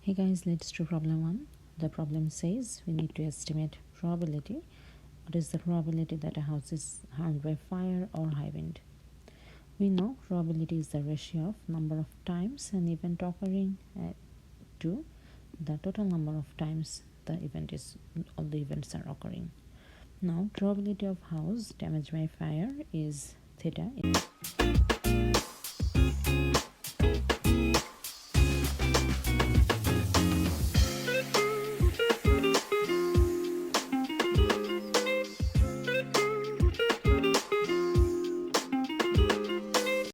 Hey guys, let's do problem 1. The problem says we need to estimate probability. What is the probability that a house is harmed by fire or high wind? We know probability is the ratio of number of times an event occurring to the total number of times all the events are occurring. Now probability of house damaged by fire is theta.